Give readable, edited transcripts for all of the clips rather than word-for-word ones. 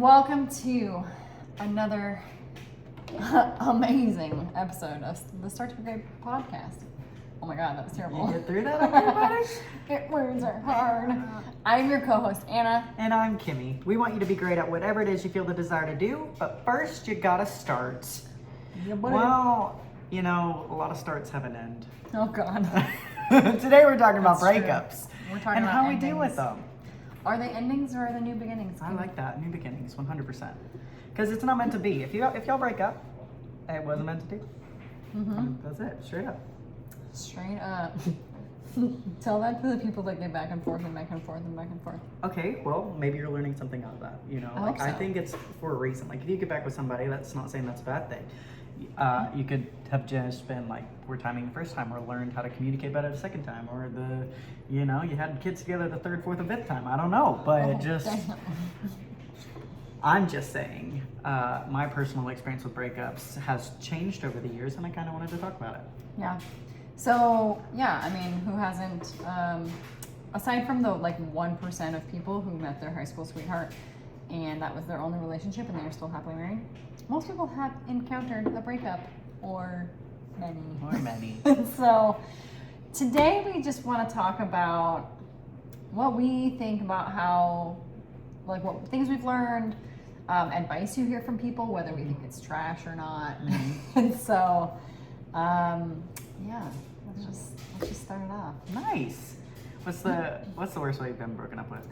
Welcome to another amazing episode of the Start to Be Great podcast. Oh my god, that was terrible. You get through that, everybody? Words are hard. I'm your co-host, Anna. And I'm Kimmy. We want you to be great at whatever it is you feel the desire to do, but first you gotta start. Yeah, buddy. Well, you know, a lot of starts have an end. Oh god. Today we're talking about That's true. breakups. We're talking and about how endings. we deal with them. Are they endings or are they new beginnings? I like that. New beginnings, 100%. Because it's not meant to be. If y'all break up, it wasn't meant to be. Mm-hmm. That's it. Straight up. Straight up. Tell that to the people that get back and forth and back and forth and back and forth. Okay, well, maybe you're learning something out of that. You know, I like hope so. I think it's for a reason. Like if you get back with somebody, that's not saying that's a bad thing. You could have just been like poor timing the first time, or learned how to communicate better the second time, or you had kids together the third, fourth, and fifth time. I don't know, but Oh, just damn. I'm just saying, my personal experience with breakups has changed over the years, and I kind of wanted to talk about it. Yeah. So, yeah, I mean, who hasn't, aside from the, 1% of people who met their high school sweetheart and that was their only relationship and they're still happily married, most people have encountered a breakup or many. Or many. So, today we just want to talk about what we think about how, what things we've learned, advice you hear from people, whether we think it's trash or not. Mm-hmm. And so, yeah, let's just start it off. Nice. What's the worst way you've been broken up with?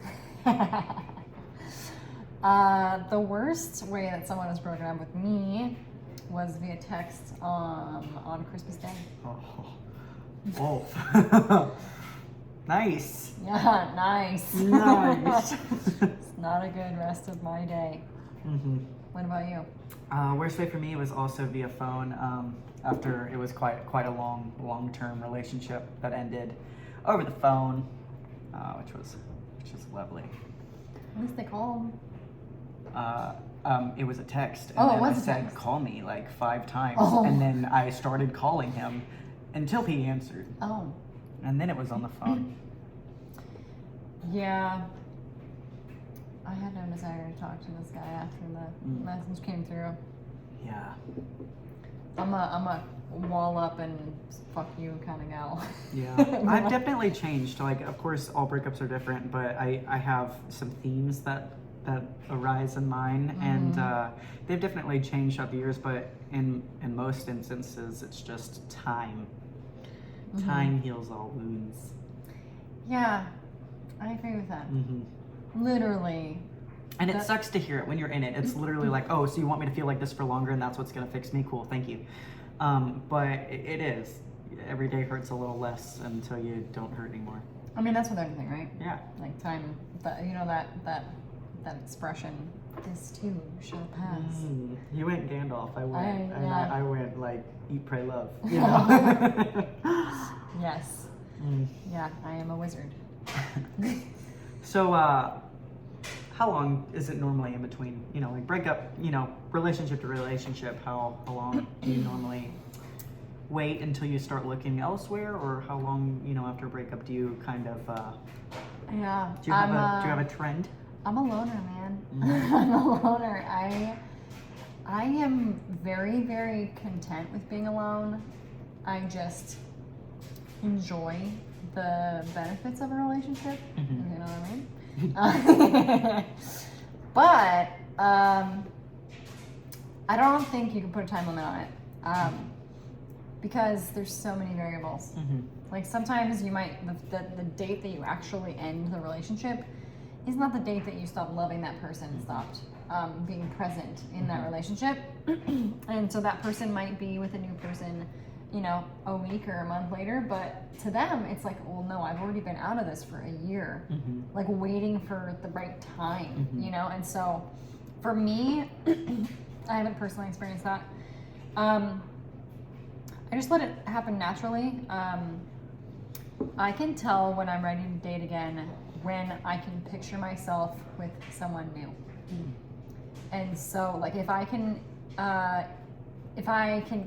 The worst way that someone has broken up with me was via text on Christmas Day. Oh. Nice. Yeah, nice. Nice. It's not a good rest of my day. Mm-hmm. What about you? Worst way for me was also via phone. After it was quite a long-term relationship that ended over the phone, which was lovely. At least they called. It was a text, and Oh, it then was I a said text. call me like 5 times, Oh. and then I started calling him until he answered, Oh. and then it was on the phone. Yeah. I had no desire to talk to this guy after the message came through. Yeah. I'm a wall up and fuck you kind of gal. Yeah, I've definitely changed. Like, of course, all breakups are different, but I have some themes that arise in mine, and they've definitely changed throughout the years. But in most instances, it's just time. Mm-hmm. Time heals all wounds. Yeah, I agree with that. Mm-hmm. Literally. And it sucks to hear it when you're in it. It's literally like, oh, so you want me to feel like this for longer, and that's what's gonna fix me? Cool, thank you. But it is. Every day hurts a little less until you don't hurt anymore. I mean, that's with everything, right? Yeah. Like time, that expression, this too shall pass. You went Gandalf. I went. yeah. I went like eat, pray, love. You know. Yes. Yeah, I am a wizard. So, how long is it normally in between? Like breakup. Relationship to relationship. How long do you normally wait until you start looking elsewhere, or how long after a breakup do you kind of? Yeah. Do you have a trend? I'm a loner, man. I'm a loner. I am very, very content with being alone. I just enjoy the benefits of a relationship. Mm-hmm. You know what I mean? But I don't think you can put a time limit on it because there's so many variables. Mm-hmm. Like sometimes you might the date that you actually end the relationship is not the date that you stopped loving that person and stopped being present in that relationship. And so that person might be with a new person, a week or a month later, but to them it's like, well, no, I've already been out of this for a year, like waiting for the right time, And so for me, I haven't personally experienced that. I just let it happen naturally. I can tell when I'm ready to date again when I can picture myself with someone new. And so, like, if I can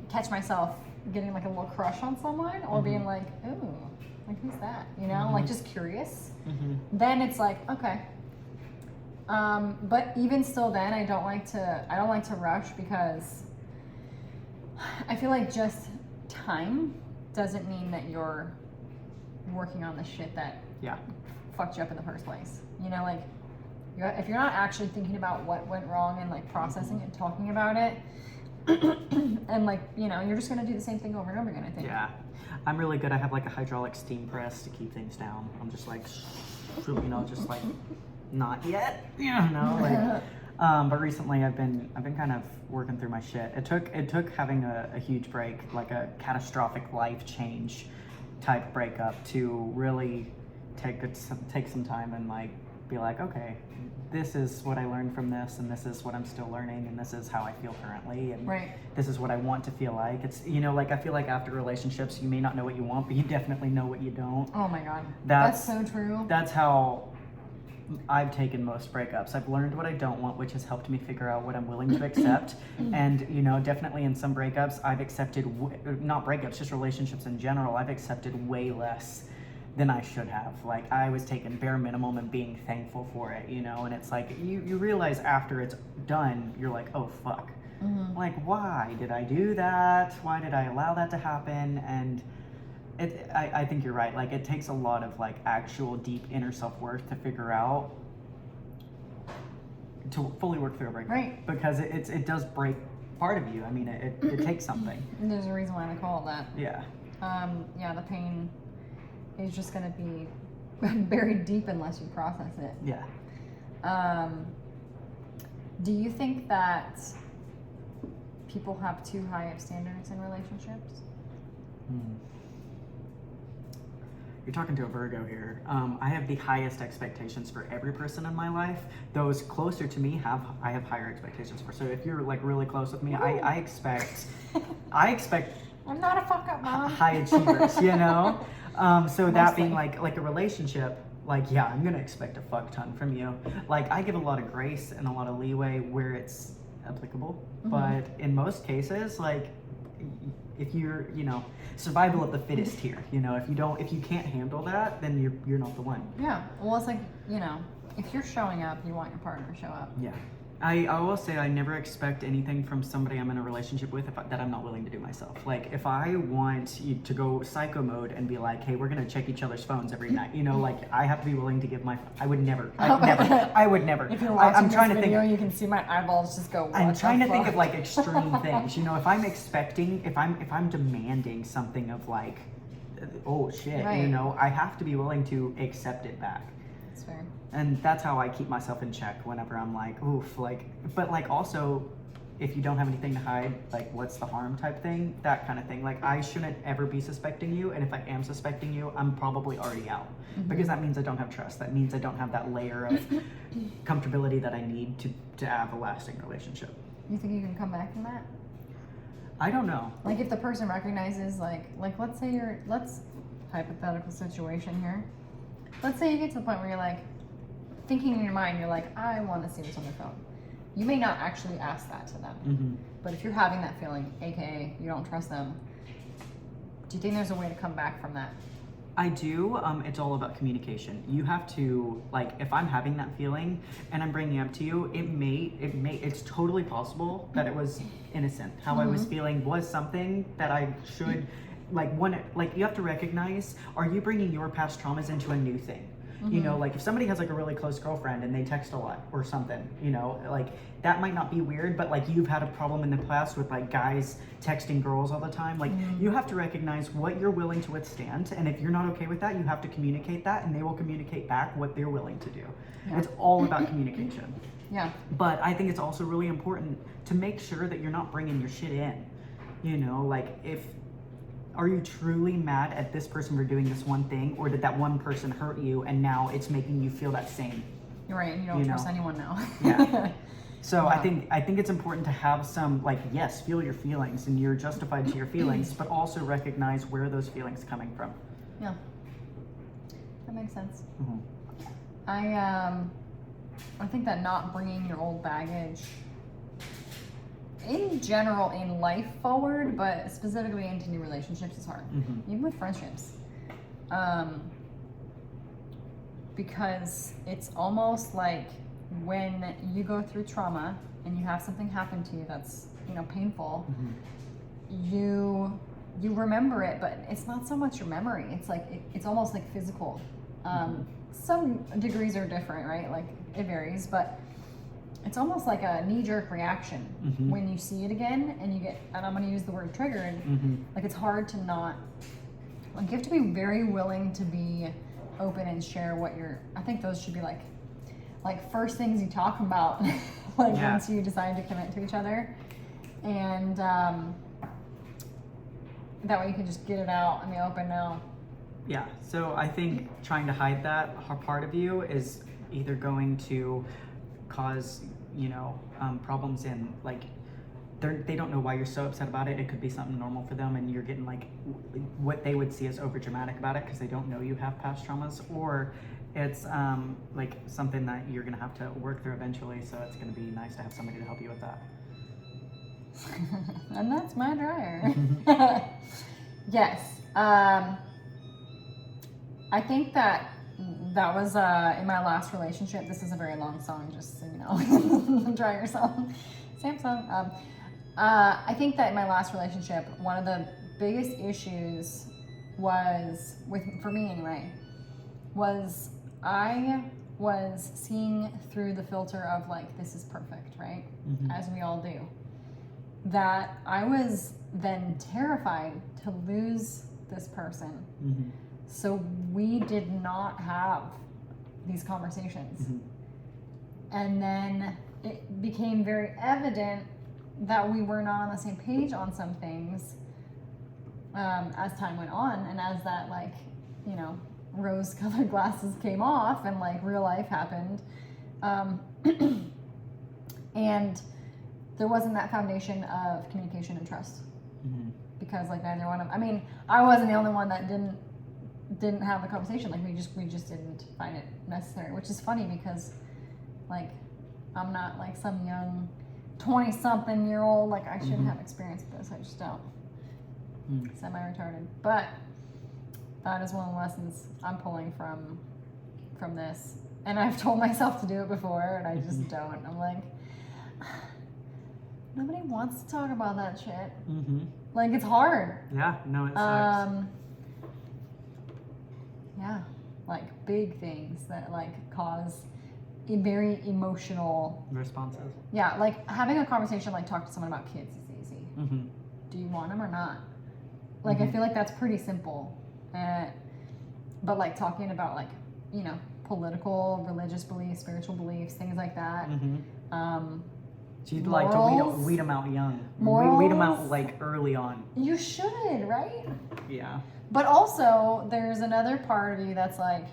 catch myself getting like a little crush on someone, or being like, ooh, like who's that? Like just curious. Then it's like, okay, But even still, then I don't like to rush, because I feel like just time doesn't mean that you're working on the shit that Yeah. fucked you up in the first place. You know, like, if you're not actually thinking about what went wrong and like processing it and talking about it, and like, you know, you're just gonna do the same thing over and over again, I think. Yeah. I'm really good. I have like a hydraulic steam press to keep things down. I'm just like, you know, just like, not yet, you know, like. But recently I've been kind of working through my shit. It took having a huge break, like a catastrophic life change type breakup, to really take some time and like be like, okay, this is what I learned from this, and this is what I'm still learning, and this is how I feel currently, and Right. this is what I want to feel like. It's, you know, like, I feel like after relationships, you may not know what you want, but you definitely know what you don't. Oh my god. That's so true. That's how I've taken most breakups. I've learned what I don't want, which has helped me figure out what I'm willing to accept. And, you know, definitely in some breakups, I've accepted, not breakups, just relationships in general, I've accepted way less than I should have. Like, I was taking bare minimum and being thankful for it, you know? And it's like, you realize after it's done, you're like, oh, fuck. Mm-hmm. Like, why did I do that? Why did I allow that to happen? And I think you're right. Like, it takes a lot of like actual deep inner self-worth to figure out, to fully work through a breakup. Right. Because it does break part of you. I mean, it takes something. There's a reason why they call it that. Yeah. Yeah, the pain is just gonna be buried deep unless you process it. Yeah. Do you think that people have too high of standards in relationships? You're talking to a Virgo here. I have the highest expectations for every person in my life. Those closer to me I have higher expectations for. So if you're like really close with me, I expect I'm not a fuck up mom. high achievers, you know? So that Mostly. being like a relationship, like, yeah, I'm gonna expect a fuck ton from you. Like, I give a lot of grace and a lot of leeway where it's applicable, but in most cases, like, if you're, you know, survival of the fittest here, you know, if you can't handle that, then you're not the one. Yeah, well, it's like, you know, if you're showing up, you want your partner to show up. Yeah. I will say I never expect anything from somebody I'm in a relationship with that I'm not willing to do myself. Like, if I want you to go psycho mode and be like, hey, we're gonna check each other's phones every night, you know, like, I have to be willing to give I would never. If you're watching I'm trying this to video, think. you can see my eyeballs just go, what I'm trying the to think fuck? of like extreme things. You know, if I'm demanding something of like, oh shit, Right. you know, I have to be willing to accept it back. That's fair. And that's how I keep myself in check whenever I'm like, oof, like, but like also, if you don't have anything to hide, like, what's the harm type thing, that kind of thing. Like, I shouldn't ever be suspecting you, and if I am suspecting you, I'm probably already out. Because that means I don't have trust. That means I don't have that layer of comfortability that I need to have a lasting relationship. You think you can come back from that? I don't know. Like, if the person recognizes, like let's say let's hypothetical situation here. Let's say you get to the point where you're like, thinking in your mind, you're like, I want to see what's on their phone. You may not actually ask that to them. But if you're having that feeling, aka you don't trust them, do you think there's a way to come back from that? I do. It's all about communication. You have to, like, if I'm having that feeling and I'm bringing it up to you, it's totally possible that it was innocent. How I was feeling was something that I should, you have to recognize, are you bringing your past traumas into a new thing? You know, like, if somebody has like a really close girlfriend and they text a lot or something, you know, like, that might not be weird, but like, you've had a problem in the past with like guys texting girls all the time. Like, you have to recognize what you're willing to withstand, and if you're not okay with that, you have to communicate that, and they will communicate back what they're willing to do. Yeah. It's all about communication. Yeah. But I think it's also really important to make sure that you're not bringing your shit in. You know, like, are you truly mad at this person for doing this one thing, or did that one person hurt you and now it's making you feel that same? You're right. You don't trust anyone now. Yeah. So Yeah. I think it's important to have some, like, yes, feel your feelings and you're justified to your feelings, but also recognize where those feelings coming from. Yeah. That makes sense. Mm-hmm. I think that not bringing your old baggage in general in life forward, but specifically into new relationships, is hard. Even with friendships. Because it's almost like when you go through trauma and you have something happen to you that's, painful, you remember it, but it's not so much your memory. It's like it's almost like physical. Some degrees are different, right? Like it varies, but it's almost like a knee-jerk reaction when you see it again, and you get, and I'm going to use the word triggered. Like it's hard to not, like you have to be very willing to be open and share what I think those should be like first things you talk about, like once you decide to commit to each other, and that way you can just get it out in the open now. Yeah, so I think trying to hide that part of you is either going to cause, problems in, like, they don't know why you're so upset about it. It could be something normal for them, and you're getting, like, what they would see as over dramatic about it because they don't know you have past traumas, or it's, like, something that you're going to have to work through eventually, so it's going to be nice to have somebody to help you with that. And that's my dryer. Yes. I think that was in my last relationship. This is a very long song, just so you know. Dryer song. Samsung. I think that in my last relationship, one of the biggest issues was, for me anyway, was I was seeing through the filter of like, this is perfect, right? As we all do. That I was then terrified to lose this person. So we did not have these conversations. And then it became very evident that we were not on the same page on some things as time went on, and as that, like, rose-colored glasses came off and like real life happened. And there wasn't that foundation of communication and trust. Because like neither one of, I wasn't the only one that didn't have the conversation. Like we just didn't find it necessary, which is funny because like I'm not like some young 20-something-year-old, like I shouldn't have experience with this. I just don't. Semi-retarded. But that is one of the lessons I'm pulling from this. And I've told myself to do it before, and I just don't. I'm like, nobody wants to talk about that shit. Like, it's hard. Yeah, no, it sucks. Yeah, like big things that like cause a very emotional responses. Yeah, like having a conversation, like talk to someone about kids is easy. Do you want them or not? Like I feel like that's pretty simple. But like talking about like, political, religious beliefs, spiritual beliefs, things like that. So you'd like to weed them out young. Weed them out like early on. You should, right? Yeah. But also, there's another part of you that's like,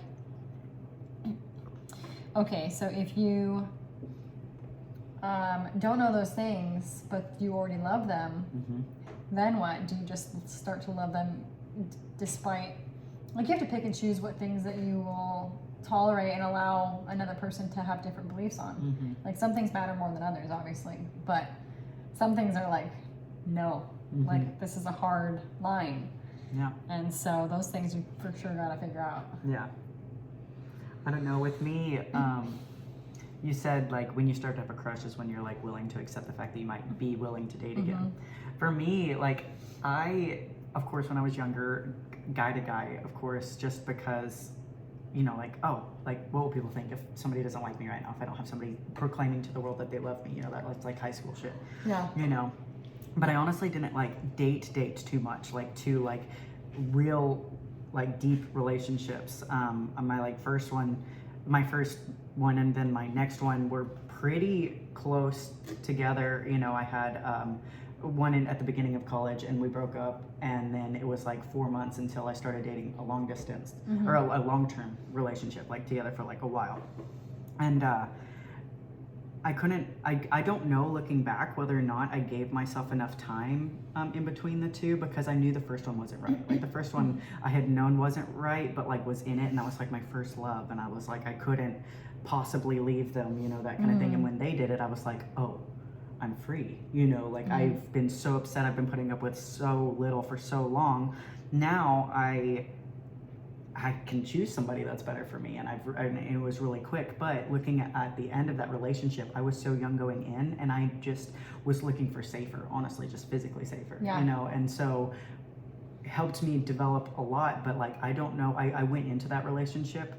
okay, so if you don't know those things, but you already love them, then what? Do you just start to love them despite, like you have to pick and choose what things that you will tolerate and allow another person to have different beliefs on. Like some things matter more than others, obviously, but some things are like, no, like this is a hard line. Yeah. And so those things you for sure gotta figure out. Yeah. I don't know, with me, you said like when you start to have a crush is when you're like willing to accept the fact that you might be willing to date again. For me, like of course, when I was younger, guy to guy, of course, just because, like, oh, like, what will people think if somebody doesn't like me right now, if I don't have somebody proclaiming to the world that they love me, that's like high school shit. Yeah. But I honestly didn't like date too much, like to like real like deep relationships. My first one and then my next one were pretty close together. I had one at the beginning of college, and we broke up, and then it was like 4 months until I started dating a long distance or a long-term relationship, like together for like a while. And I don't know looking back whether or not I gave myself enough time in between the two, because I knew the first one wasn't right. Like the first one I had known wasn't right, but like was in it, and that was like my first love, and I was like, I couldn't possibly leave them, that kind of thing. And when they did it, I was like, oh, I'm free, like I've been so upset, I've been putting up with so little for so long. Now I can choose somebody that's better for me, and it was really quick. But looking at the end of that relationship, I was so young going in, and I just was looking for safer, honestly, just physically safer, you know. And so it helped me develop a lot. But like, I don't know, I went into that relationship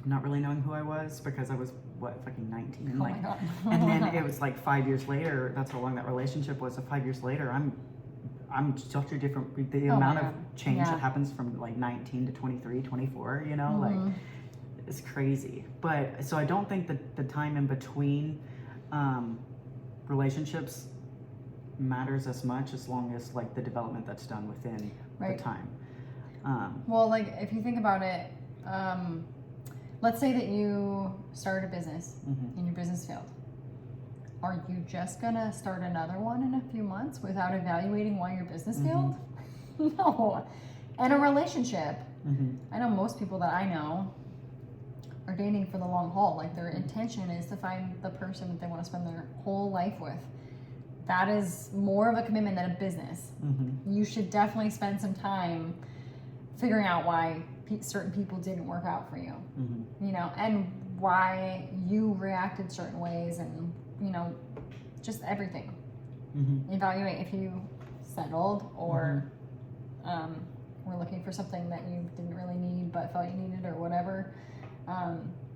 not really knowing who I was, because I was fucking 19, Oh like, my God. and then it was like 5 years later. That's how long that relationship was. So 5 years later, I'm such a different, the amount of change that happens from like 19 to 23, 24, you know, like, it's crazy. But so I don't think that the time in between relationships matters as much, as long as like the development that's done within the time. Well, like, if you think about it, let's say that you started a business and your business failed. Are you just gonna start another one in a few months without evaluating why your business failed? No. And a relationship, I know most people that I know are dating for the long haul. Like, their intention is to find the person that they want to spend their whole life with. That is more of a commitment than a business. You should definitely spend some time figuring out why certain people didn't work out for you, you know, and why you reacted certain ways, and, you know, just everything. Evaluate if you settled, or were looking for something that you didn't really need but felt you needed, or whatever,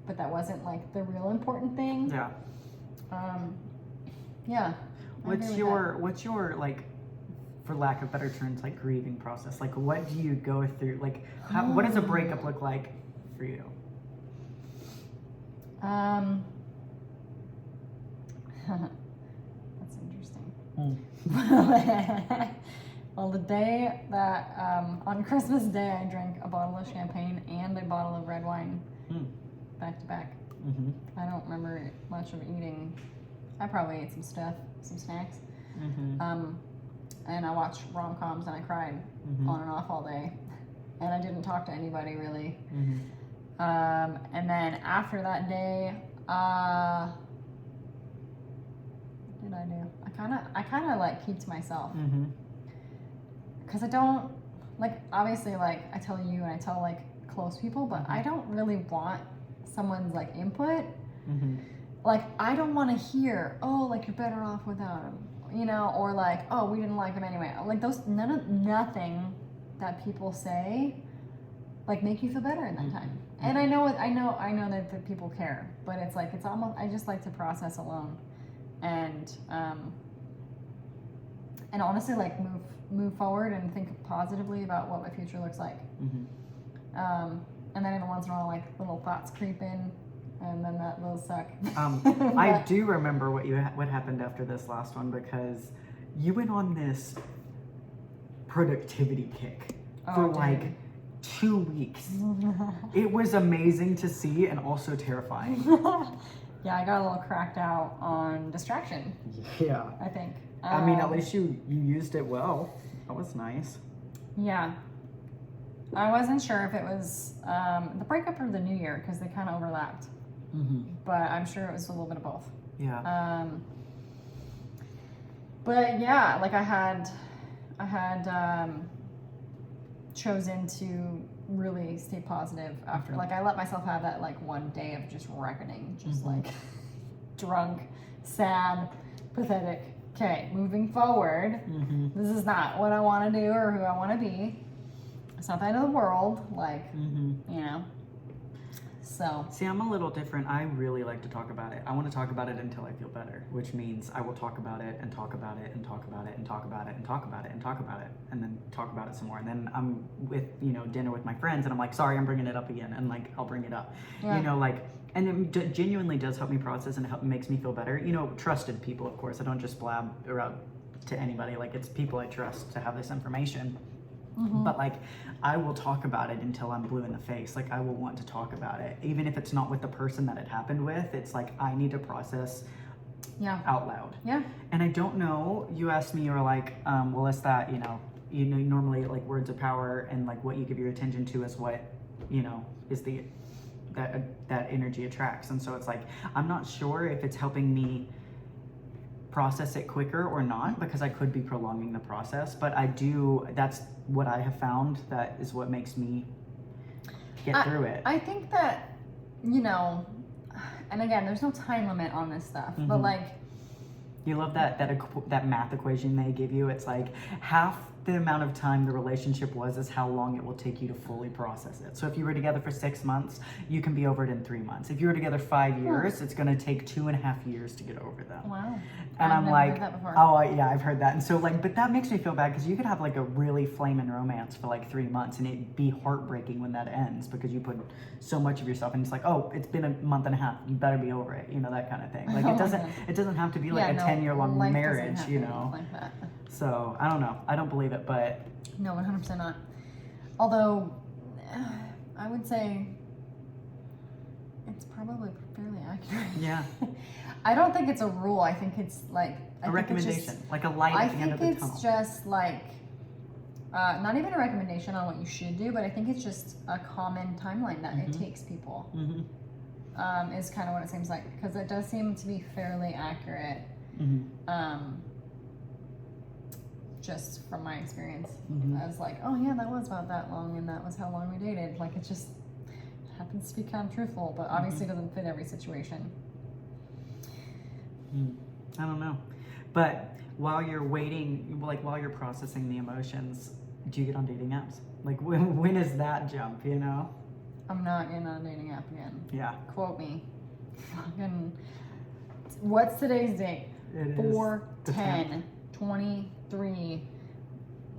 but that wasn't like the real important thing. What's your like, for lack of better terms, like, grieving process? Like, what do you go through? Like, what does a breakup look like for you? That's interesting. Well, the day that, on Christmas Day, I drank a bottle of champagne and a bottle of red wine back to back. I don't remember much of eating. I probably ate some stuff, some snacks. And I watched rom-coms and I cried on and off all day. And I didn't talk to anybody really. And then after that day, what did I do? I kind of like keep to myself. Because I don't, like, obviously, like, I tell you and I tell like close people, but I don't really want someone's like input. Like, I don't want to hear, oh, like, you're better off without him, you know, or like, oh, we didn't like him anyway. Like, nothing that people say like make you feel better in that time. And I know that people care, but it's like, it's almost, I just like to process alone, and honestly, like, move forward and think positively about what my future looks like. And then every once in a while, like, little thoughts creep in, and then that will suck. I do remember what happened after this last one, because you went on this productivity kick for like 2 weeks. It was amazing to see, and also terrifying. Yeah, I got a little cracked out on distraction. Yeah. I think. I mean, at least you used it well. That was nice. Yeah. I wasn't sure if it was the breakup or the new year, because they kind of overlapped. But I'm sure it was a little bit of both. Yeah. But yeah, like, I had chosen to really stay positive after. Like, I let myself have that like one day of just reckoning, just like drunk, sad, pathetic. Okay, moving forward, this is not what I want to do or who I want to be. It's not the end of the world, like, you know. So. See, I'm a little different. I really like to talk about it. I want to talk about it until I feel better, which means I will talk about it and talk about it and talk about it and talk about it and talk about it and talk about it, and then talk about it some more. And then I'm with, dinner with my friends, and I'm like, sorry, I'm bringing it up again. And like, I'll bring it up, and it genuinely does help me process, and makes me feel better. Trusted people, of course. I don't just blab around to anybody. Like, it's people I trust to have this information. But like, I will talk about it until I'm blue in the face. Like, I will want to talk about it, even if it's not with the person that it happened with. It's like, I need to process out loud. Yeah. And I don't know, you asked me, you were like, well, it's that, normally, like, words of power, and like what you give your attention to is what, is that energy attracts. And so it's like, I'm not sure if it's helping me process it quicker or not, because I could be prolonging the process, but that's what I have found, that is what makes me get through it. I think that, you know, and again, there's no time limit on this stuff, but like, you love that math equation they give you. It's like half the amount of time the relationship was is how long it will take you to fully process it. So if you were together for 6 months, you can be over it in 3 months. If you were together 5 years, it's going to take 2.5 years to get over them. Wow. And I've I'm never like, heard that before. oh yeah, I've heard that. And so like, but that makes me feel bad because you could have like a really flaming romance for like 3 months and it'd be heartbreaking when that ends because you put so much of yourself and it's like, oh, it's been a month and a half, you better be over it, you know, that kind of thing. Like it doesn't have to be like a 10-year long marriage, you know. Like that. So I don't know, I don't believe it, but no, 100% not. Although I would say it's probably fairly accurate. Yeah. I don't think it's a rule. I think it's like a recommendation, like a light at the end of the tunnel. I think it's just like not even a recommendation on what you should do, but I think it's just a common timeline that it takes people. Is kind of what it seems like, because it does seem to be fairly accurate. Just from my experience, I was like, oh yeah, that was about that long, and that was how long we dated. Like it just happens to be kind of truthful, but obviously doesn't fit every situation. I don't know, but while you're waiting, like while you're processing the emotions, do you get on dating apps? Like when is that jump? You know? I'm not in a dating app again. Yeah. Quote me. Fucking. What's today's date? It 4/10/23,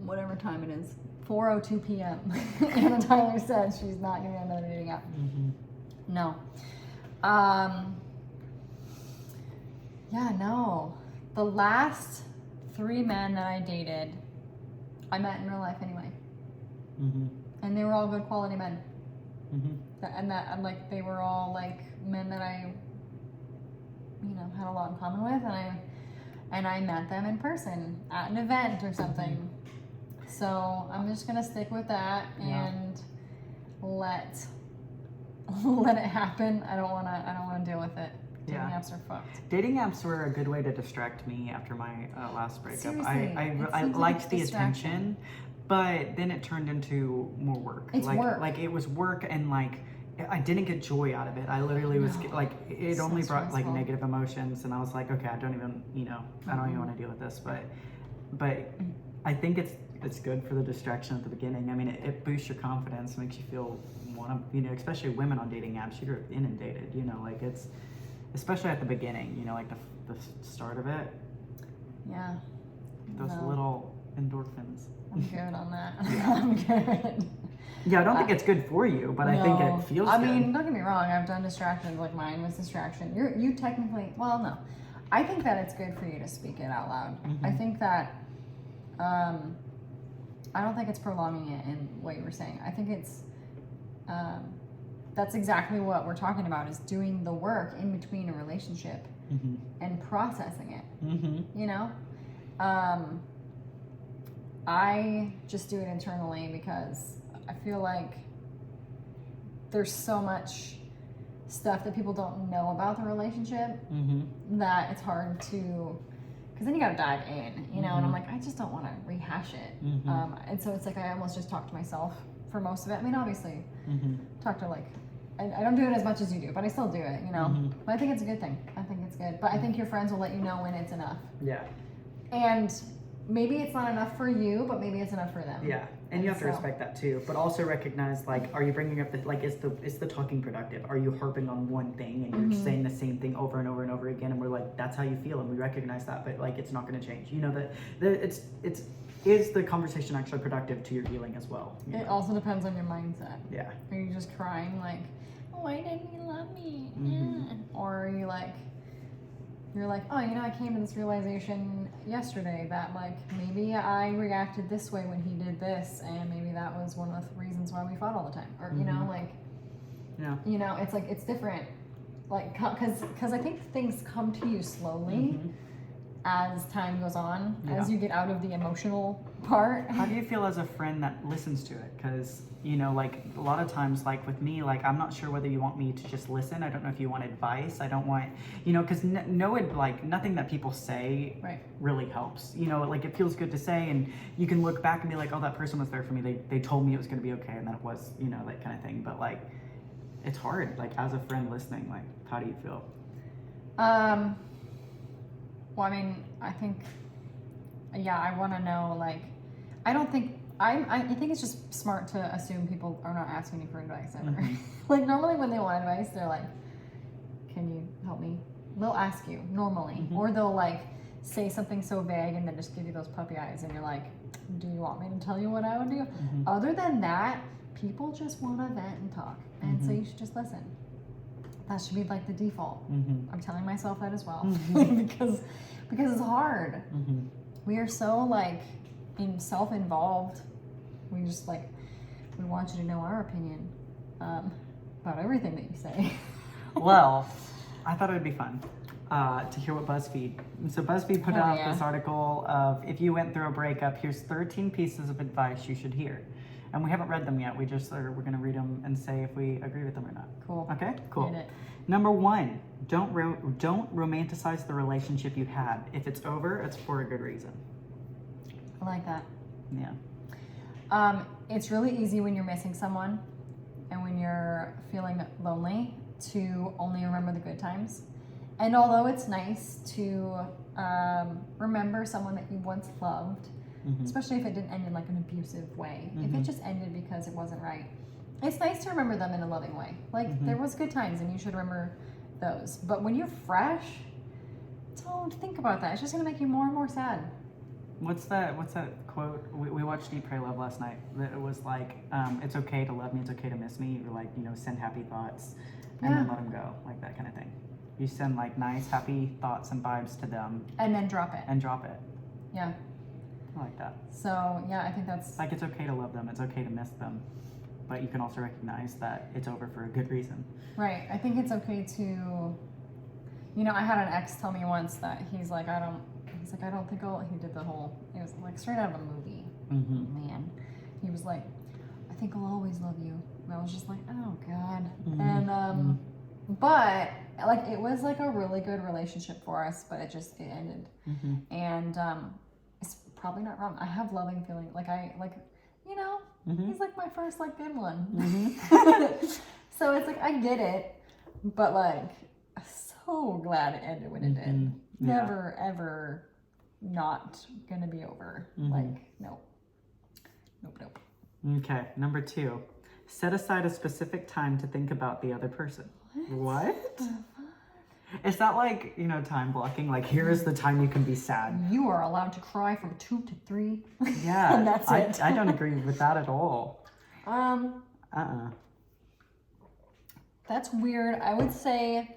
whatever time it is. 4:02 p.m. Anna Tyler said she's not getting on another dating app. No. Yeah, no. The last 3 men that I dated, I met in real life anyway. And they were all good quality men. And like they were all like men that I, you know, had a lot in common with, and I met them in person at an event or something. So I'm just gonna stick with that and let it happen. I don't wanna deal with it. Dating apps are fucked. Dating apps were a good way to distract me after my last breakup. Seriously, I liked the attention, but then it turned into more work. It's work. Like it was work, and like I didn't get joy out of it. I literally was like, it only brought like negative emotions, and I was like, okay, I don't even want to deal with this. But I think it's good for the distraction at the beginning. I mean, it boosts your confidence, makes you feel especially women on dating apps, you're inundated. You know, like it's. Especially at the beginning, you know, like the start of it. Yeah. Those little endorphins. I'm good on that. I'm good. Yeah, I don't think it's good for you, but I think it feels good. I mean, don't get me wrong, I've done distractions, like mine was distraction. You technically, well, no. I think that it's good for you to speak it out loud. I think that, I don't think it's prolonging it in what you were saying. I think it's, that's exactly what we're talking about, is doing the work in between a relationship and processing it. You know? I just do it internally because I feel like there's so much stuff that people don't know about the relationship that it's hard to, because then you gotta dive in, you know, and I'm like, I just don't want to rehash it. And so it's like I almost just talk to myself for most of it. I mean, obviously, talk to like, I don't do it as much as you do, but I still do it, you know. But I think it's a good thing. I think it's good. But I think your friends will let you know when it's enough. Yeah. And maybe it's not enough for you, but maybe it's enough for them. Yeah, and you have to respect that too. But also recognize, like, are you bringing up is the talking productive? Are you harping on one thing and you're saying the same thing over and over and over again? And we're like, that's how you feel, and we recognize that, but like, it's not going to change. You know that is the conversation actually productive to your healing as well? It also depends on your mindset. Yeah. Are you just crying like, why didn't he love me? Yeah. Or are you like, you're like, oh, you know, I came to this realization yesterday that like maybe I reacted this way when he did this, and maybe that was one of the reasons why we fought all the time. Or you know, like, you know, it's like it's different, like because I think things come to you slowly, as time goes on, Yeah. as you get out of the emotional part. How do you feel as a friend that listens to it? Because, you know, like a lot of times, like with me, like I'm not sure whether you want me to just listen. I don't know if you want advice. I don't want, you know, because like nothing that people say Right. really helps. You know, like it feels good to say, and you can look back and be like, oh, that person was there for me. They told me it was going to be okay, and that it was, you know, that kind of thing. But like, it's hard. Like as a friend listening, like how do you feel? Well, I mean, I think, yeah, I want to know, like, I don't think, I think it's just smart to assume people are not asking you for advice ever. Mhm. Like, normally when they want advice, they're like, can you help me? They'll ask you, normally. Mhm. Or they'll, like, say something so vague and then just give you those puppy eyes, and you're like, do you want me to tell you what I would do? Mhm. Other than that, people just want to vent and talk. And so Mhm. you should just listen. That should be like the default. Mhm. I'm telling myself that as well Mhm. because it's hard. Mhm. We are so like self-involved. We just like we want you to know our opinion about everything that you say. Well, I thought it would be fun to hear what Buzzfeed. So Buzzfeed put Hell out yeah. this article of if you went through a breakup, here's 13 pieces of advice you should hear. And we haven't read them yet. We're going to read them and say if we agree with them or not. Cool. Okay, cool. Read it. Number 1, don't romanticize the relationship you had. If it's over, it's for a good reason. I like that. Yeah. It's really easy when you're missing someone and when you're feeling lonely to only remember the good times. And although it's nice to remember someone that you once loved, Mhm. especially if it didn't end in like an abusive way, if Mhm. it just ended because it wasn't right, it's nice to remember them in a loving way. Like Mhm. there was good times and you should remember those. But when you're fresh, don't think about that. It's just gonna make you more and more sad. What's that quote? We watched Eat, Pray, Love last night. It was like, it's okay to love me, it's okay to miss me. Or like, you know, send happy thoughts and then Yeah. let them go. Like that kind of thing. You send like nice, happy thoughts and vibes to them And then drop it. and drop it. Yeah. I like that. So yeah, I think that's Like it's okay to love them, it's okay to miss them. But you can also recognize that it's over for a good reason. right. I think it's okay to, you know, I had an ex tell me once that he's like, I don't think he did the whole, it was like straight out of a movie. Mm-hmm. Man. He was like, I think I'll always love you. And I was just like, oh God. Mhm. And, but like, it was like a really good relationship for us, but it ended. Mm-hmm. And, it's probably not wrong. I have loving feeling. You know, Mhm. he's like my first like good one. Mhm. So it's like, I get it, but like, so glad it ended when it Mhm. did. Yeah. Never, ever not gonna be over. Mhm. Like, nope. Okay, number 2. Set aside a specific time to think about the other person. What? It's not like, you know, time blocking. Like, here is the time you can be sad. You are allowed to cry from 2 to 3. Yeah. And that's it. I don't agree with that at all. That's weird. I would say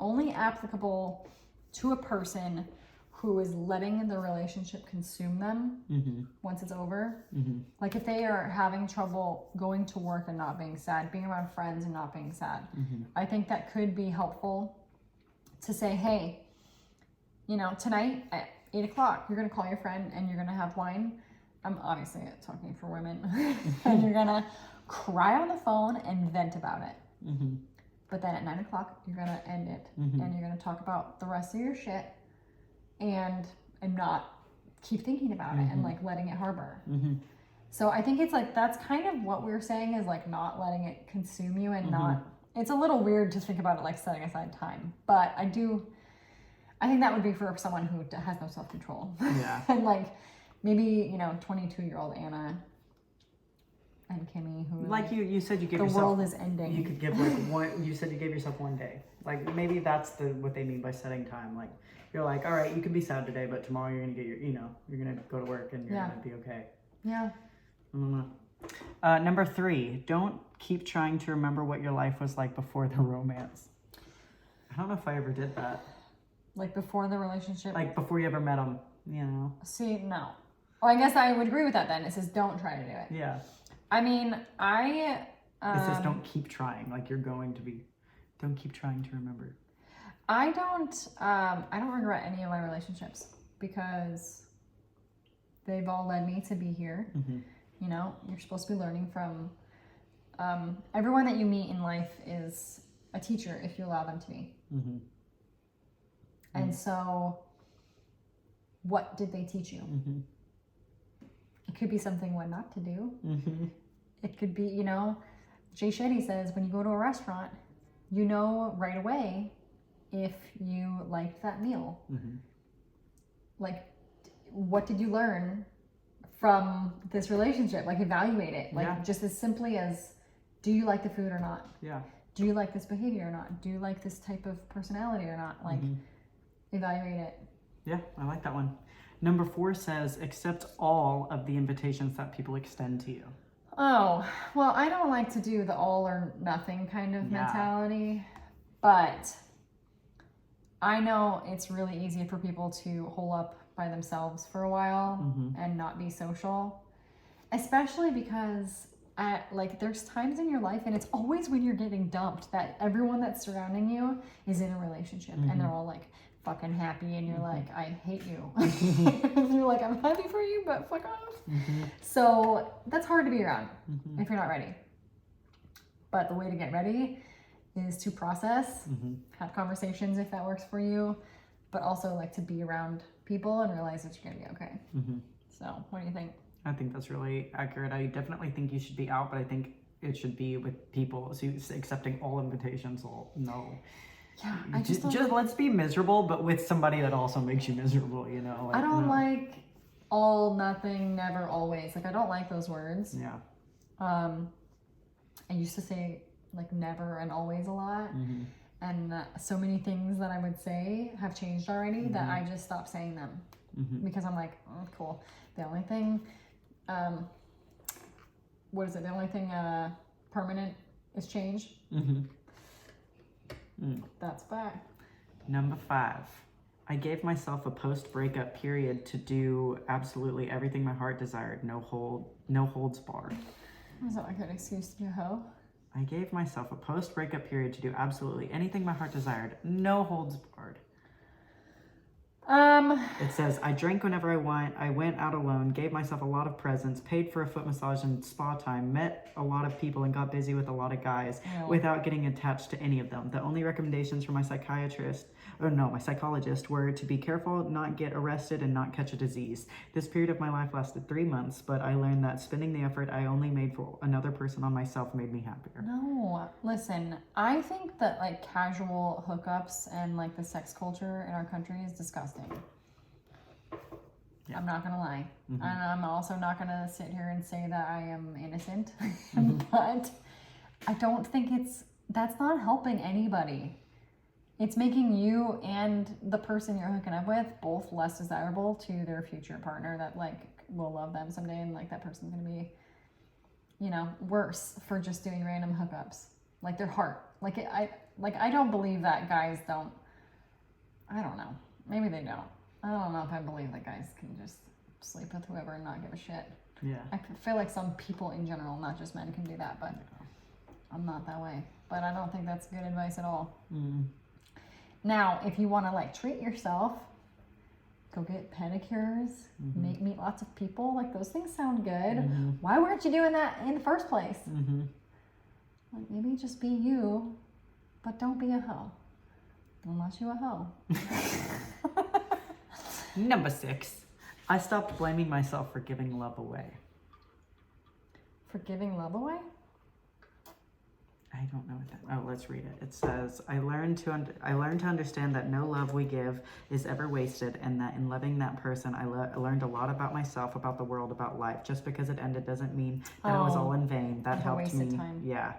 only applicable to a person who is letting the relationship consume them Mm-hmm. once it's over. Mm-hmm. Like if they are having trouble going to work and not being sad, being around friends and not being sad, Mm-hmm. I think that could be helpful to say, hey, you know, tonight at 8 o'clock, you're going to call your friend and you're going to have wine. I'm obviously talking for women. And you're going to cry on the phone and vent about it. Mm-hmm. But then at 9 o'clock, you're going to end it. Mm-hmm. And you're going to talk about the rest of your shit and not keep thinking about it and like letting it harbor. Mm-hmm. So I think it's like, that's kind of what we're saying is like not letting it consume you and not, it's a little weird to think about it like setting aside time. But I think that would be for someone who has no self-control. Yeah. And like maybe, you know, 22-year-old Anna and Kimmy who Like you said you gave the yourself... world is ending. You could give like one... You said you gave yourself one day. Like maybe that's what they mean by setting time. Like you're like, all right, you can be sad today, but tomorrow you're going to get your, you know, you're going to go to work and you're going to be okay. Yeah. I don't know. Number 3, don't keep trying to remember what your life was like before the romance. I don't know if I ever did that. Like before the relationship? Like before you ever met him, you know? See, no. Well, I guess I would agree with that then. It says don't try to do it. Yeah. I mean, It says don't keep trying. Like you're going to be... Don't keep trying to remember. I don't regret any of my relationships because they've all led me to be here. Mm-hmm. You know, you're supposed to be learning from everyone that you meet in life is a teacher if you allow them to be. Mm-hmm. And so, what did they teach you? Mm-hmm. It could be something what not to do. Mm-hmm. It could be, you know, Jay Shetty says when you go to a restaurant, you know right away if you liked that meal. Mm-hmm. Like, what did you learn from this relationship? Like, evaluate it. Like, just as simply as, do you like the food or not? Yeah. Do you like this behavior or not? Do you like this type of personality or not? Like, evaluate it. Yeah, I like that one. Number 4 says, accept all of the invitations that people extend to you. Oh, well, I don't like to do the all or nothing kind of mentality, but I know it's really easy for people to hole up by themselves for a while and not be social, especially because there's times in your life, and it's always when you're getting dumped, that everyone that's surrounding you is in a relationship and they're all like fucking happy, and you're like, I hate you. And you're like, I'm happy for you, but fuck off. So that's hard to be around if you're not ready. But the way to get ready is to process, have conversations if that works for you, but also like to be around people and realize that you're gonna be okay. So what do you think? I think that's really accurate. I definitely think you should be out, but I think it should be with people. So accepting all invitations, no. Yeah, I just let's be miserable, but with somebody that also makes you miserable, you know? Like, I don't like all, nothing, never, always. Like, I don't like those words. Yeah. I used to say like never and always a lot. And so many things that I would say have changed already that I just stopped saying them because I'm like, oh, cool. The only thing, what is it? The only thing permanent is change. That's fact. Number 5, I gave myself a post-breakup period to do absolutely everything my heart desired. No holds barred. Was that like an excuse to be a hoe? I gave myself a post-breakup period to do absolutely anything my heart desired. No holds barred. It says, I drank whenever I want, I went out alone, gave myself a lot of presents, paid for a foot massage and spa time, met a lot of people and got busy with a lot of guys without getting attached to any of them. The only recommendations from my psychologist were to be careful, not get arrested, and not catch a disease. This period of my life lasted 3 months, but I learned that spending the effort I only made for another person on myself made me happier. No, listen, I think that like casual hookups and like the sex culture in our country is disgusting. I'm not gonna lie. And I'm also not gonna sit here and say that I am innocent. But I don't think that's not helping anybody. It's making you and the person you're hooking up with both less desirable to their future partner that like will love them someday, and like that person's gonna be, you know, worse for just doing random hookups. Like their heart. I don't believe that guys don't. I don't know. Maybe they don't. I don't know if I believe that guys can just sleep with whoever and not give a shit. Yeah. I feel like some people in general, not just men, can do that, but I'm not that way. But I don't think that's good advice at all. Now, if you want to like treat yourself, go get pedicures, meet lots of people. Like those things sound good. Why weren't you doing that in the first place? Like maybe just be you, but don't be a hoe. Unless you're a hoe. Number 6, I stopped blaming myself for giving love away. For giving love away? I don't know what that. Oh, let's read it. It says, I learned to understand that no love we give is ever wasted, and that in loving that person, I learned a lot about myself, about the world, about life. Just because it ended doesn't mean that it was all in vain. That helped me. Time. Yeah.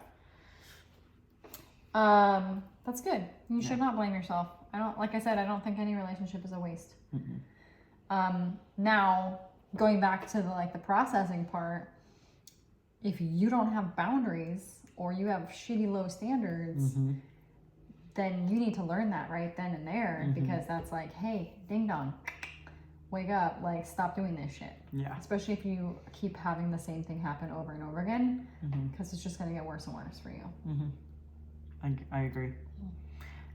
That's good. You should not blame yourself. Like I said, I don't think any relationship is a waste. Now, going back to the processing part, if you don't have boundaries or you have shitty low standards, then you need to learn that right then and there, because that's like, hey, ding dong, wake up, like stop doing this shit. Yeah. Especially if you keep having the same thing happen over and over again, because it's just going to get worse and worse for you. I agree.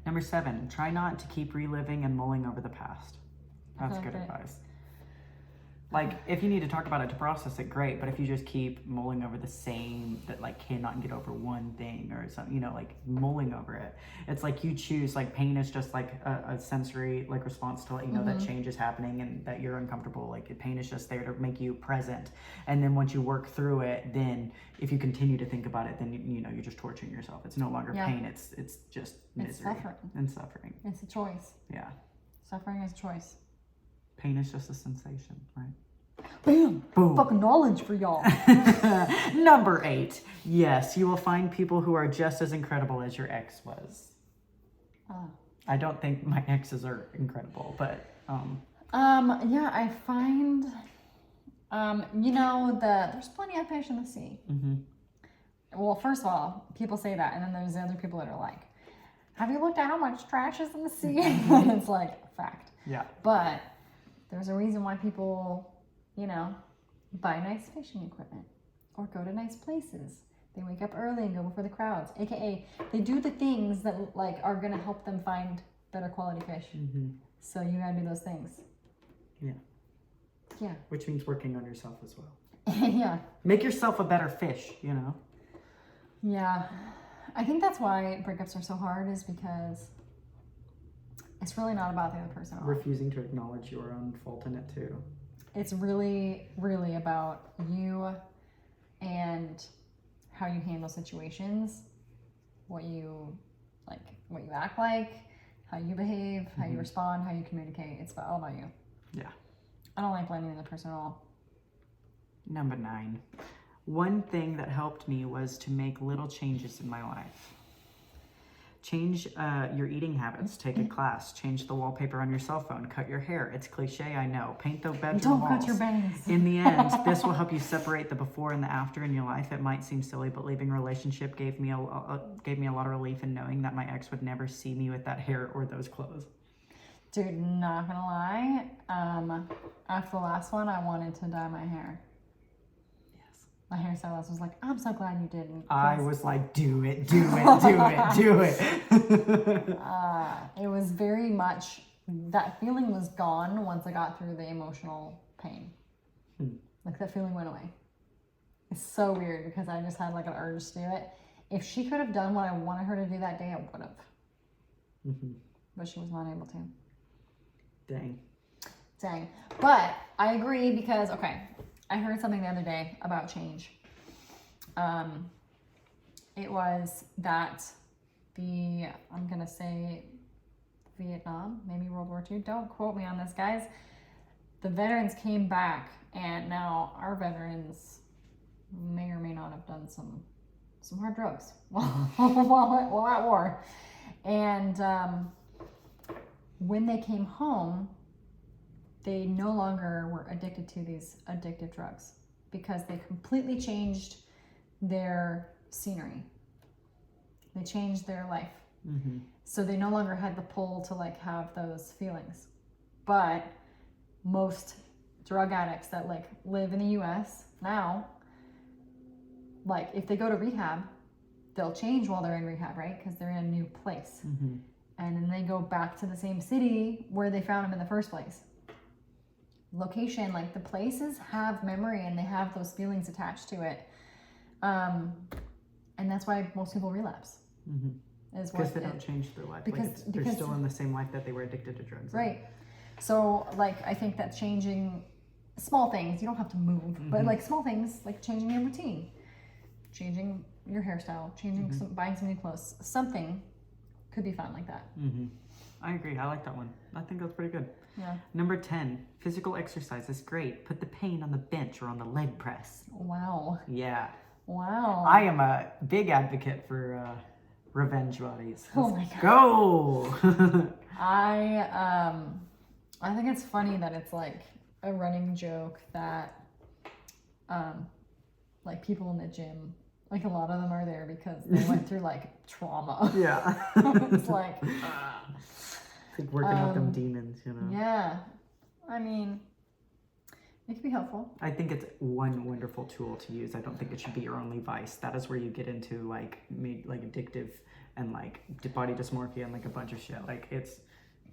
Number 7, try not to keep reliving and mulling over the past. That's Okay, good okay. advice. Like, if you need to talk about it to process it, great. But if you just keep mulling over the same, that like cannot get over one thing or something, you know, like mulling over it. It's like you choose, like pain is just like a sensory like response to let you know that change is happening and that you're uncomfortable. Like pain is just there to make you present. And then once you work through it, then if you continue to think about it, then you know you're just torturing yourself. It's no longer pain. It's just misery and suffering. It's a choice. Yeah. Suffering is a choice. Pain is just a sensation, right? Bam! Boom. Fucking knowledge for y'all. Number 8. Yes, you will find people who are just as incredible as your ex was. I don't think my exes are incredible, but yeah, I find you know, there's plenty of fish in the sea. Well, first of all, people say that, and then there's the other people that are like, have you looked at how much trash is in the sea? And it's like, fact. Yeah. But there's a reason why people, you know, buy nice fishing equipment or go to nice places. They wake up early and go before the crowds, aka they do the things that like are gonna help them find better quality fish. So you gotta do those things. Yeah. Yeah. Which means working on yourself as well. Yeah. Make yourself a better fish, you know? Yeah. I think that's why breakups are so hard, is because it's really not about the other person at all. Refusing to acknowledge your own fault in it too. It's really, really about you and how you handle situations, what you act like, how you behave, how you respond, how you communicate. It's all about you. Yeah. I don't like blaming the other person at all. Number 9. One thing that helped me was to make little changes in my life. Change your eating habits, take a class, change the wallpaper on your cell phone, cut your hair. It's cliche, I know. Paint the bedroom Don't walls. cut your bangs. In the end, this will help you separate the before and the after in your life. It might seem silly, but leaving a relationship gave me a lot of relief in knowing that my ex would never see me with that hair or those clothes. Dude, not gonna lie. After the last one, I wanted to dye my hair. My hairstylist was like, I'm so glad you didn't. I was like, do it, do it, do it, do it. It was very much, that feeling was gone once I got through the emotional pain. Like that feeling went away. It's so weird because I just had like an urge to do it. If she could have done what I wanted her to do that day, I would have. But she was not able to. Dang. But I agree because, okay, I heard something the other day about change. It was that I'm going to say Vietnam, maybe World War II. Don't quote me on this, guys. The veterans came back, and now our veterans may or may not have done some hard drugs while at war. And when they came home, they no longer were addicted to these addictive drugs because they completely changed their scenery. They changed their life. So they no longer had the pull to like have those feelings. But most drug addicts that like live in the US now, like if they go to rehab, they'll change while they're in rehab, right? Because they're in a new place. And then they go back to the same city where they found them in the first place. Location, like the places have memory and they have those feelings attached to it. And that's why most people relapse. Because they don't change their life. Because they're still in the same life that they were addicted to drugs. Right. So like I think that changing small things, you don't have to move, but like small things like changing your routine, changing your hairstyle, changing buying some new clothes, something could be fun like that. I agree. I like that one. I think that's pretty good. Yeah. Number 10, physical exercise is great. Put the pain on the bench or on the leg press. Wow. Yeah. Wow. I am a big advocate for revenge bodies. Oh my God. Go! I think it's funny that it's like a running joke that like people in the gym, like a lot of them are there because they went through like trauma. Yeah. It's like It's like working out them demons, you know? Yeah. I mean, it can be helpful. I think it's one wonderful tool to use. I don't think it should be your only vice. That is where you get into like addictive and like body dysmorphia and like a bunch of shit. Like it's,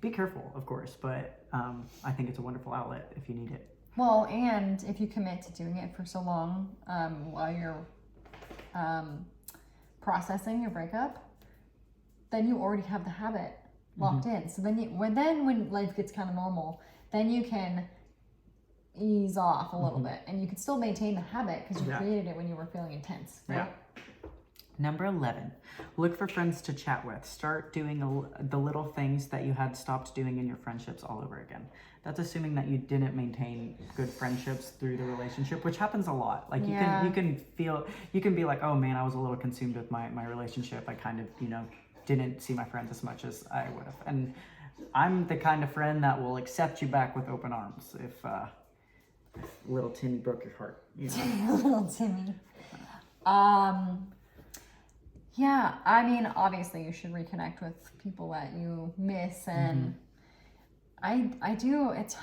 be careful, of course, but I think it's a wonderful outlet if you need it. Well, and if you commit to doing it for so long, while you're processing your breakup, then you already have the habit locked in. So then when life gets kind of normal, then you can ease off a little bit, and you can still maintain the habit because you created it when you were feeling intense, right? Yeah. Number 11, look for friends to chat with. Start doing the little things that you had stopped doing in your friendships all over again. That's assuming that you didn't maintain good friendships through the relationship, which happens a lot. Like you can be like, oh man, I was a little consumed with my relationship. I kind of, didn't see my friends as much as I would have. And I'm the kind of friend that will accept you back with open arms if little Timmy broke your heart. Little Timmy. Yeah, I mean, obviously you should reconnect with people that you miss, and I do, it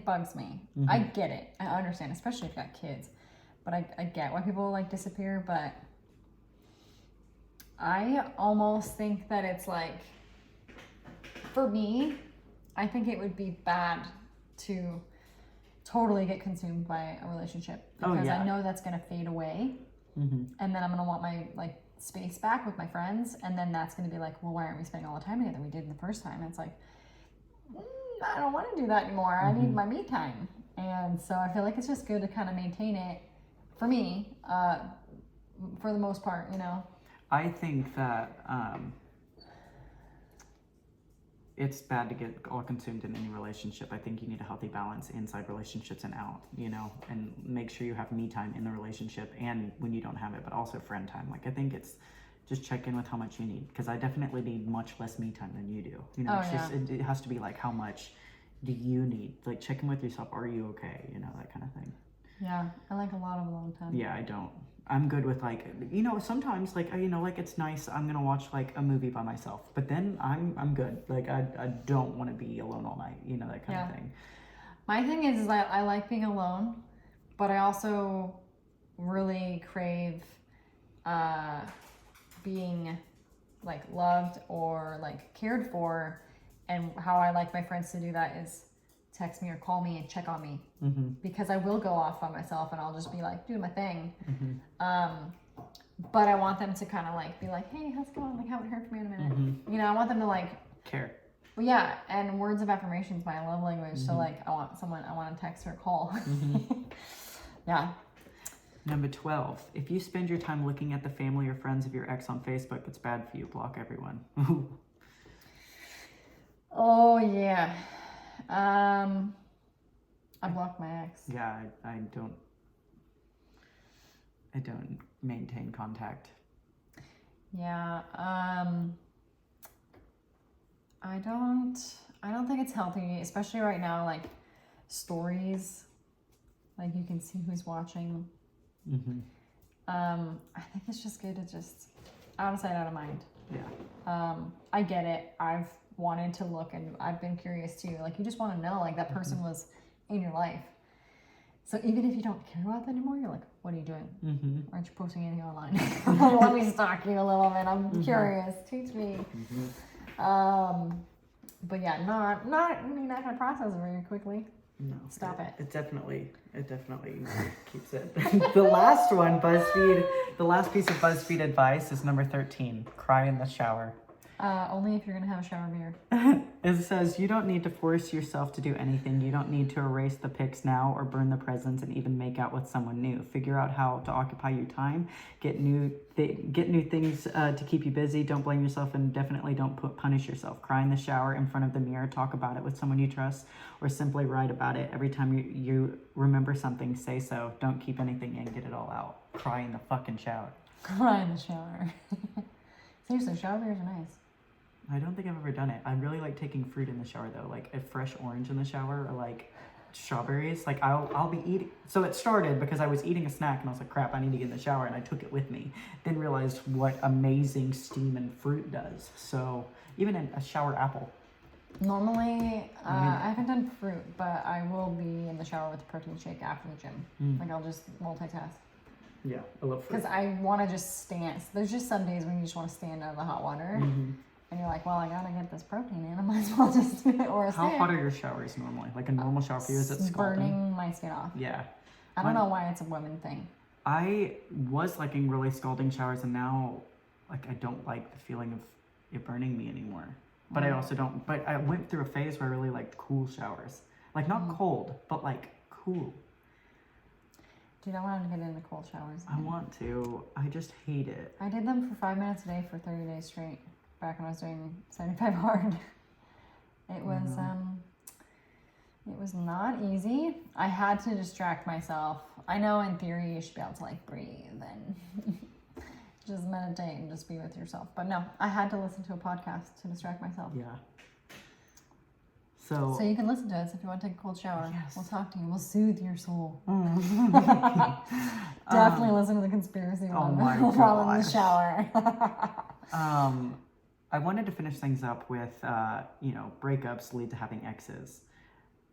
bugs me. I get it. I understand, especially if you got kids, but I get why people like disappear, but I almost think that it's like, for me, I think it would be bad to totally get consumed by a relationship, because I know that's going to fade away, and then I'm going to want my space back with my friends, and then that's going to be like, well, why aren't we spending all the time together we did the first time? And it's like, I don't want to do that anymore. I need my me time. And so I feel like it's just good to kind of maintain it, for me, for the most part, I think that it's bad to get all consumed in any relationship. I think you need a healthy balance inside relationships and out, and make sure you have me time in the relationship and when you don't have it, but also friend time. Like, I think it's just check in with how much you need, because I definitely need much less me time than you do. It has to be like, how much do you need? Like, check in with yourself. Are you okay? That kind of thing. Yeah, I like a lot of alone time. Yeah, I don't. I'm good with sometimes it's nice. I'm gonna watch like a movie by myself, but then I'm good. Like I don't want to be alone all night. That kind of thing. My thing is I like being alone, but I also really crave being like loved or like cared for, and how I like my friends to do that is text me or call me and check on me, because I will go off by myself and I'll just be like doing my thing. But I want them to kind of like be like, hey, how's it going? Like, haven't heard from you in a minute. I want them to like care. Well, yeah, and words of affirmation is my love language. So like, I want to text or call. Yeah. Number 12, if you spend your time looking at the family or friends of your ex on Facebook, it's bad for you. Block everyone. Oh yeah. I blocked my ex. Yeah, I don't maintain contact. Yeah, I don't think it's healthy, especially right now, like stories, like you can see who's watching. I think it's just good to just out of sight, out of mind. Yeah. I get it. I've wanted to look, and I've been curious too. Like, you just want to know, like, that person was in your life. So even if you don't care about that anymore, you're like, what are you doing? Aren't you posting anything online? Let me stalk you a little bit. I'm curious. Teach me. But yeah, not gonna process it very quickly. No. Stop it. It definitely keeps it. The last one, BuzzFeed, the last piece of BuzzFeed advice is number 13. Cry in the shower. Only if you're gonna have a shower mirror. It says, you don't need to force yourself to do anything. You don't need to erase the pics now or burn the presents and even make out with someone new. Figure out how to occupy your time. Get new things to keep you busy. Don't blame yourself, and definitely don't punish yourself. Cry in the shower in front of the mirror. Talk about it with someone you trust, or simply write about it. Every time you remember something, say so. Don't keep anything in. Get it all out. Cry in the fucking shower. Cry in the shower. Seriously, shower mirrors are nice. I don't think I've ever done it. I really like taking fruit in the shower though, like a fresh orange in the shower, or like strawberries. Like I'll be eating. So it started because I was eating a snack and I was like, crap, I need to get in the shower, and I took it with me. Then realized what amazing steam and fruit does. So even a shower apple. Normally, I haven't done fruit, but I will be in the shower with a protein shake after the gym. Like, I'll just multitask. Yeah, I love fruit. Because I want to just stand. There's just some days when you just want to stand out of the hot water. And you're like, well, I gotta get this protein in. I might as well just do it. Or how hot are your showers normally? Like a normal shower for you, is it scalding? Burning my skin off. Yeah. I don't know why it's a women thing. I was liking really scalding showers, and now, like, I don't like the feeling of it burning me anymore. But I also don't. But I went through a phase where I really liked cool showers, like not cold, but like cool. Dude, I want to get into cold showers again. I want to. I just hate it. I did them for 5 minutes a day for 30 days straight. Back when I was doing 75 hard. It was not easy. I had to distract myself. I know in theory you should be able to like breathe and just meditate and just be with yourself. But no, I had to listen to a podcast to distract myself. Yeah. So you can listen to us if you want to take a cold shower. Yes. We'll talk to you. We'll soothe your soul. Definitely listen to the conspiracy one while in the shower. I wanted to finish things up with, breakups lead to having exes,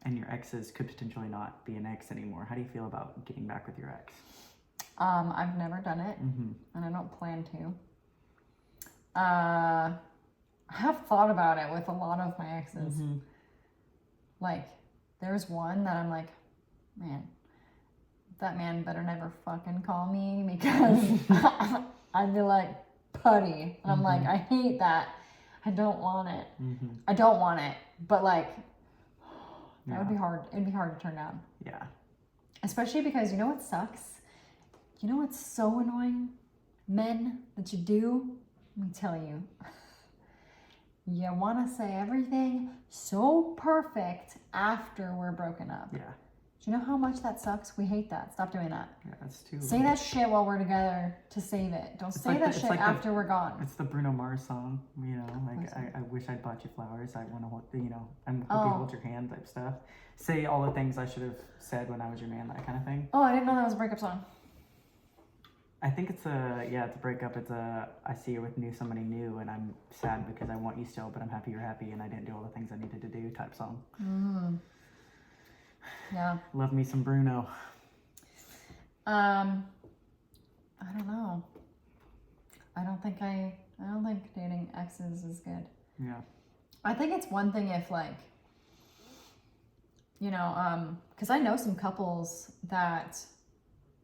and your exes could potentially not be an ex anymore. How do you feel about getting back with your ex? I've never done it, and I don't plan to. I have thought about it with a lot of my exes. Like, there's one that I'm like, man, that man better never fucking call me because I'd be like, putty. And I'm like, I hate that. I don't want it. I don't want it. But like, that would be hard. It'd be hard to turn down. Yeah. Especially because you know what sucks? You know what's so annoying? Men that you do? Let me tell you. You want to say everything so perfect after we're broken up. Yeah. Do you know how much that sucks? We hate that. Stop doing that. Yeah, that's too. Say that shit while we're together to save it. Don't say that shit after we're gone. It's the Bruno Mars song, like I wish I'd bought you flowers. I want to hold, I'm hope you hold your hand type stuff. Say all the things I should have said when I was your man, that kind of thing. Oh, I didn't know that was a breakup song. I think it's a breakup. I see you with somebody new, and I'm sad because I want you still, but I'm happy you're happy, and I didn't do all the things I needed to do type song. Yeah. Love me some Bruno. I don't know. I don't think dating exes is good. Yeah. I think it's one thing if like, because I know some couples that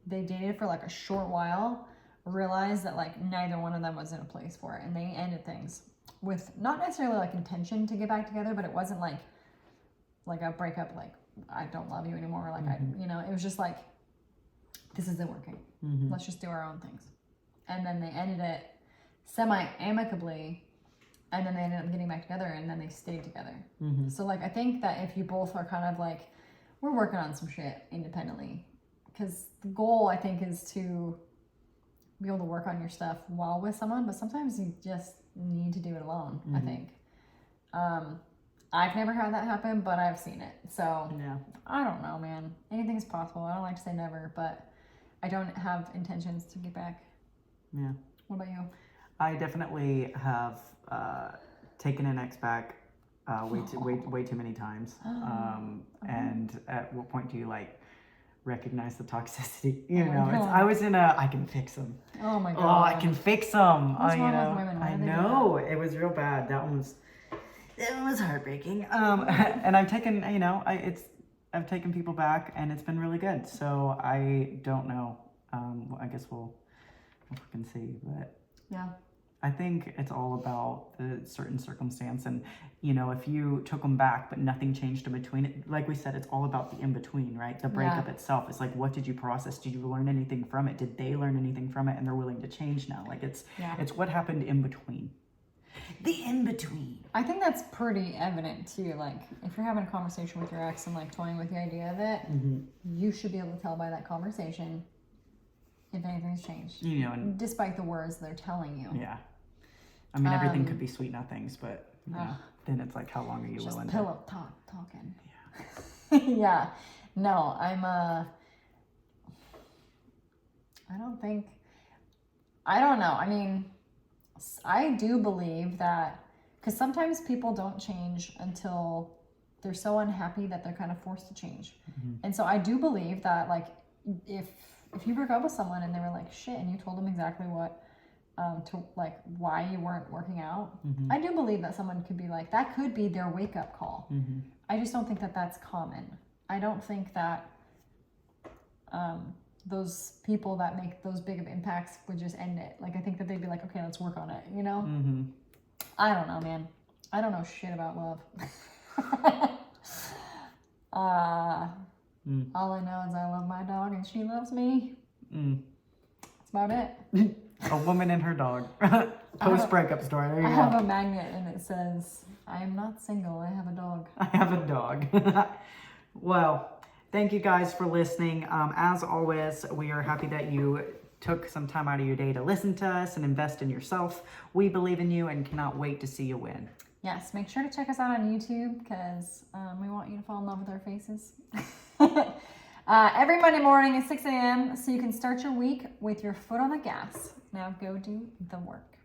they dated for like a short while, realized that like neither one of them was in a place for it, and they ended things with not necessarily like intention to get back together, but it wasn't like a breakup, like I don't love you anymore, like it was just like, this isn't working. Let's just do our own things. And then they ended it semi-amicably, and then they ended up getting back together, and then they stayed together. So like I think that if you both are kind of like, we're working on some shit independently, because the goal I think is to be able to work on your stuff while with someone, but sometimes you just need to do it alone. I think I've never had that happen, but I've seen it. So yeah. I don't know, man. Anything's possible. I don't like to say never, but I don't have intentions to get back. Yeah. What about you? I definitely have taken an ex back way too many times. And at what point do you like recognize the toxicity? I was in I can fix them. Oh my god. Oh, I can fix them. What's wrong with women? Why I do they do know it was real bad. That one was heartbreaking. And I've taken I've taken people back, and it's been really good. So I don't know. I guess we'll fucking see, but yeah. I think it's all about the certain circumstance, and if you took them back but nothing changed in between it, like we said, it's all about the in between, right? The breakup itself. It's like, what did you process? Did you learn anything from it? Did they learn anything from it? And they're willing to change now. Like it's what happened in between. The in between. I think that's pretty evident too. Like if you're having a conversation with your ex and like toying with the idea of it, you should be able to tell by that conversation if anything's changed. And despite the words they're telling you. Yeah. I mean, everything could be sweet nothings, but then it's like, how long are you just willing pillow talking? Yeah. Yeah. No, I don't know. I mean, I do believe that, because sometimes people don't change until they're so unhappy that they're kind of forced to change. And so I do believe that, like, if if you broke up with someone and they were like shit and you told them exactly what to like why you weren't working out, I do believe that someone could be like, that could be their wake up call. I just don't think that that's common. I don't think that those people that make those big of impacts would just end it. Like, I think that they'd be like, okay, let's work on it, you know? I don't know, man. I don't know shit about love. All I know is I love my dog and she loves me. That's about it. A woman and her dog. Post breakup story. There you I go. have a magnet and it says, I am not single, I have a dog. I have a dog. Well, thank you guys for listening. As always, we are happy that you took some time out of your day to listen to us and invest in yourself. We believe in you and cannot wait to see you win. Yes, make sure to check us out on YouTube because we want you to fall in love with our faces. Every Monday morning at 6 a.m. so you can start your week with your foot on the gas. Now go do the work.